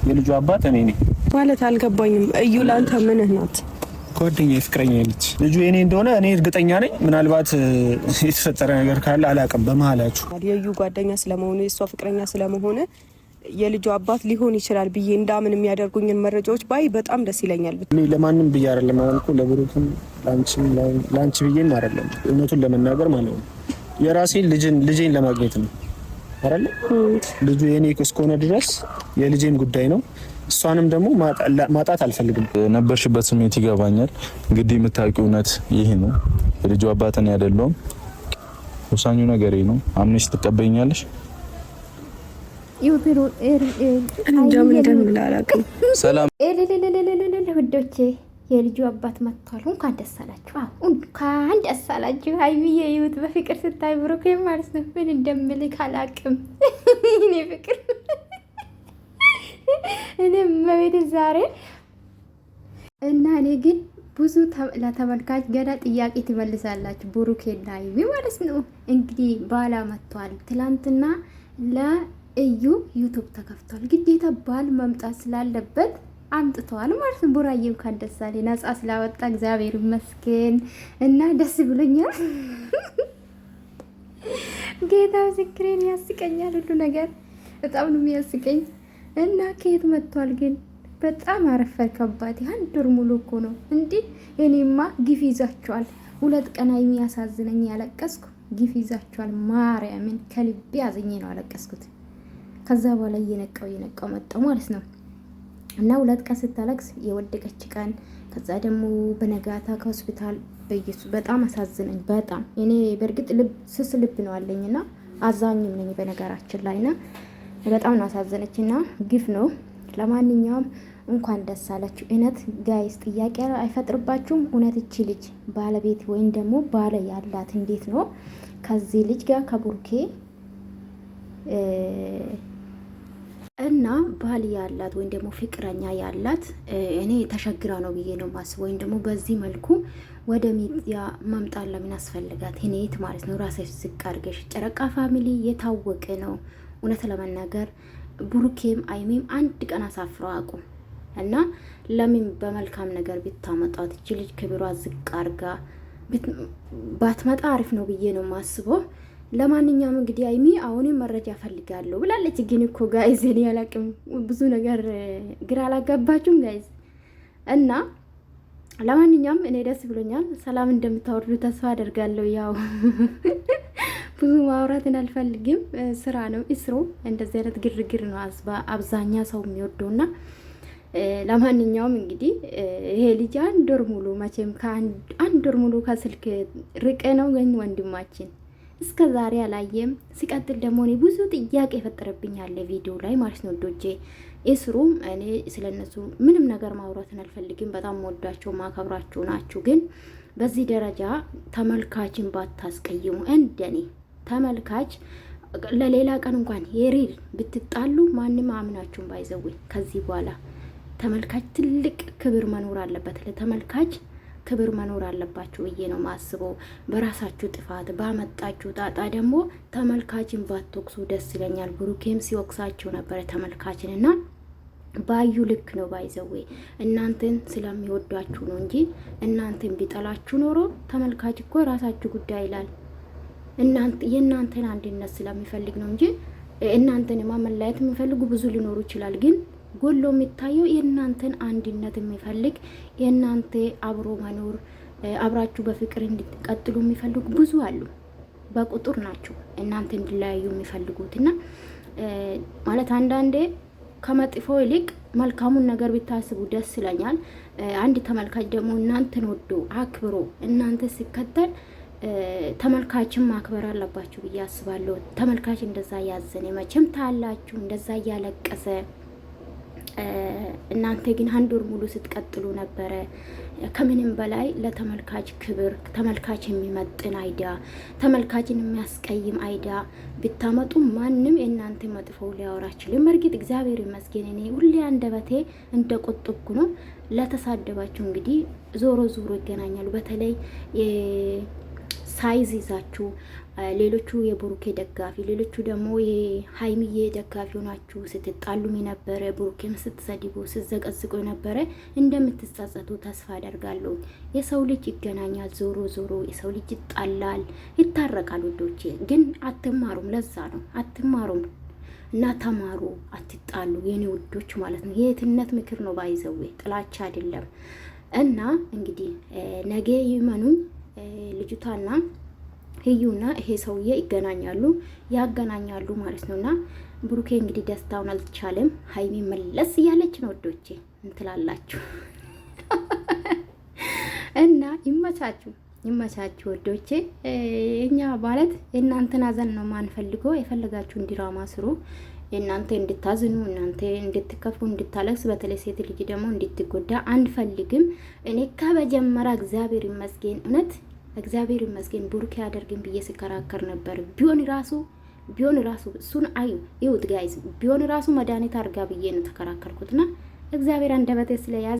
የልጁ አባት እኔ ነኝ ማለት አልገባኝም። እዩ ላንተ ምንህ ናት? ጓደኛዬ፣ ፍቅረኛዬ ነች። ልጁ የኔ እንደሆነ እኔ እርግጠኛ ነኝ። ምናልባት የተፈጠረ ነገር ካለ አላውቅም በመሀላችሁ። የዩ ጓደኛ ስለመሆኑ የእሷ ፍቅረኛ ስለመሆነ የልጁ አባት ሊሆን ይችላል ብዬ እንዳምን የሚያደርጉኝን መረጃዎች ባይ በጣም ደስ ይለኛል። እኔ ለማንም ብዬ አይደለም አልኩ፣ ለብሩክም ላንቺ ብዬም አይደለም። እውነቱን ለመናገር ማለት ነው የራሴን ልጄን ለማግኘት ነው አይደል? ልጁ የኔ እስከሆነ ድረስ የልጄም ጉዳይ ነው። እሷንም ደግሞ ማጣት አልፈልግም። ነበርሽበት ስሜት ይገባኛል። እንግዲህ የምታውቂው እውነት ይሄ ነው። የልጁ አባት እኔ አይደለሁም። ወሳኙ ነገር ይሄ ነው። አምነሽ ትቀበይኛለሽ? ሰላም ውዶቼ፣ የልጁ አባት መጥቷል። እንኳን ደስ አላችሁ። እንኳን ደስ አላችሁ። ሀይሚዬ ይሁት በፍቅር ስታይ ብሩክ ማለት ነው። ምን እንደምልክ አላውቅም። እኔ ፍቅር እኔ መቤት ዛሬ እና እኔ ግን ብዙ ለተመልካች ገና ጥያቄ ትመልሳላችሁ። ብሩክና ሀይሚ ማለት ነው። እንግዲህ ባላ መጥቷል። ትላንትና ለእዩ ዩቱብ ተከፍቷል። ግዴታ ባል መምጣት ስላለበት አምጥተዋል ማለት ነው። ቡራዬም ካንደሳሌ ነጻ ስላወጣ እግዚአብሔር ይመስገን እና ደስ ብሎኛል። ጌታ ምስክሬን ያስቀኛል። ሁሉ ነገር በጣም ነው የሚያስቀኝ። እና ከየት መጥቷል ግን? በጣም አረፈር ከባድ አንድ ወር ሙሉ እኮ ነው እንዴ! እኔማ ግፍ ይዛቸዋል። 2 ቀን ሀይሚ ያሳዝነኝ ያለቀስኩ ግፍ ይዛቸዋል። ማርያምን ከልቤ አዝኜ ነው ያለቀስኩት። ከዛ በኋላ እየነቃው መጣው ማለት ነው። እና 2 ቀን ስታለቅስ የወደቀች ቀን፣ ከዛ ደግሞ በነጋታ ከሆስፒታል በኢየሱስ በጣም አሳዝነኝ። በጣም እኔ በእርግጥ ስስ ልብ ነው አለኝና አዛኝም ነኝ በነገራችን ላይና በጣም ነው አሳዘነችና ግፍ ነው። ለማንኛውም እንኳን ደስ አላችሁ። እውነት ጋይስ ጥያቄ አይፈጥርባችሁም? እውነት እቺ ልጅ ባለቤት ወይም ደግሞ ባለ ያላት እንዴት ነው ከዚህ ልጅ ጋር ከቡርኬ እና ባል ያላት ወይም ደግሞ ፍቅረኛ ያላት እኔ ተሸግራ ነው ብዬ ነው ማስበው። ወይም ደግሞ በዚህ መልኩ ወደ ሚዲያ መምጣት ለምን አስፈልጋት? እኔት ማለት ነው ራስሽ ዝቅ አድርገሽ። ጨረቃ ፋሚሊ የታወቀ ነው እውነት ለመናገር ብሩኬም አይሚም አንድ ቀን አሳፍረው አቁም እና ለምን በመልካም ነገር ብታመጣት እቺ ልጅ ክብሯ ዝቅ አርጋ ባትመጣ አሪፍ ነው ብዬ ነው ማስበው። ለማንኛውም እንግዲህ አይሚ አሁንም መረጃ ፈልጋለሁ ብላለች። ግን እኮ ጋይዝ እኔ አላቅም ብዙ ነገር ግራ አላጋባችሁም ጋይዝ? እና ለማንኛውም እኔ ደስ ብሎኛል። ሰላም እንደምታወርዱ ተስፋ አደርጋለሁ። ያው ብዙ ማውራትን አልፈልግም። ስራ ነው እስሩ። እንደዚህ አይነት ግርግር ነው አብዛኛ ሰው የሚወደውና ለማንኛውም እንግዲህ ይሄ ልጅ 1 ወር ሙሉ መቼም ከአንድ ወር ሙሉ ከስልክ ርቄ ነው ገኝ ወንድማችን እስከ ዛሬ አላየም። ሲቀጥል ደግሞ እኔ ብዙ ጥያቄ የፈጠረብኛል ቪዲዮ ላይ ማለት ነው ዶጄ እስሩም እኔ ስለነሱ ምንም ነገር ማውራትን አልፈልግም። በጣም ወዳቸው ማከብራቸው ናችሁ። ግን በዚህ ደረጃ ተመልካችን ባታስቀይሙ እንደኔ ተመልካች ለሌላ ቀን እንኳን የሪል ብትጣሉ ማንም አምናችሁም ባይዘው። ከዚህ በኋላ ተመልካች ትልቅ ክብር መኖር አለበት። ለተመልካች ክብር መኖር አለባችሁ ብዬ ነው ማስበው። በራሳችሁ ጥፋት ባመጣችሁ ጣጣ ደግሞ ተመልካችን ባትወቅሱ ደስ ይለኛል። ብሩኬም ሲወቅሳችሁ ነበር ተመልካችንና ባዩ ልክ ነው ባይዘው። እናንተን ስለሚወዷችሁ ነው እንጂ እናንተን ቢጠላችሁ ኖሮ ተመልካች እኮ ራሳችሁ ጉዳይ ይላል። የእናንተን አንድነት ስለሚፈልግ ነው እንጂ እናንተን ማመላየት የሚፈልጉ ብዙ ሊኖሩ ይችላል። ግን ጎሎ የሚታየው የእናንተን አንድነት የሚፈልግ የእናንተ አብሮ መኖር አብራችሁ በፍቅር እንድትቀጥሉ የሚፈልጉ ብዙ አሉ። በቁጥር ናቸው እናንተ እንዲለያዩ የሚፈልጉትና ማለት አንዳንዴ ከመጥፎ ይልቅ መልካሙን ነገር ቢታስቡ ደስ ይለኛል። አንድ ተመልካች ደግሞ እናንተን ወዶ አክብሮ እናንተ ሲከተል ተመልካችን ማክበር አለባችሁ ብዬ አስባለሁ። ተመልካች እንደዛ ያዘነ መቼም ታላችሁ እንደዛ እያለቀሰ እናንተ ግን 1 ወር ሙሉ ስትቀጥሉ ነበረ። ከምንም በላይ ለተመልካች ክብር፣ ተመልካች የሚመጥን አይዲያ፣ ተመልካችን የሚያስቀይም አይዲያ ብታመጡ ማንም የእናንተ መጥፎ ሊያወራ አይችልም። እርግጥ እግዚአብሔር ይመስገን እኔ ሁሌ አንደበቴ እንደቆጠብኩ ነው። ለተሳደባችሁ እንግዲህ ዞሮ ዞሮ ይገናኛሉ። በተለይ ሳይዝ ይዛችሁ ሌሎቹ የብሩኬ ደጋፊ ሌሎቹ ደግሞ የሀይሚዬ ደጋፊ ሆናችሁ ስትጣሉም የነበረ ብሩኬም ስትሰድቡ ስትዘቀዝቁ የነበረ እንደምትጸጸቱ ተስፋ አደርጋለሁ። የሰው ልጅ ይገናኛል፣ ዞሮ ዞሮ የሰው ልጅ ይጣላል፣ ይታረቃል። ውዶቼ ግን አትማሩም። ለዛ ነው አትማሩም። እና ተማሩ፣ አትጣሉ የኔ ውዶች ማለት ነው። የእህትነት ምክር ነው፣ ባይዘዌ ጥላቻ አይደለም። እና እንግዲህ ነገ ይመኑኝ ልጅቷና ህዩና ይሄ ሰውዬ ይገናኛሉ፣ ያገናኛሉ ማለት ነውና ብሩኬ እንግዲህ ደስታውን አልቻለም። ሀይሚ መለስ እያለች ነው ወዶቼ እንትላላችሁ እና ይመቻችሁ ወዶቼ። እኛ ማለት የእናንተን አዘን ነው ማንፈልገው። የፈለጋችሁን ድራማ ስሩ። እናንተ እንድታዝኑ፣ እናንተ እንድትከፉ፣ እንድታለቅስ፣ በተለይ ሴት ልጅ ደግሞ እንድትጎዳ አንፈልግም። እኔ ከመጀመሪያ እግዚአብሔር ይመስገን እውነት እግዚአብሔር ይመስገን ብሩኬ ያደርግን ብዬ ስከራከር ነበር። ቢሆን ራሱ እሱን አዩ ይውት ጋይዝ ቢሆን ራሱ መድኃኒት አርጋ ብዬ ነው ተከራከርኩትና እግዚአብሔር አንደበቴ ስለያዘ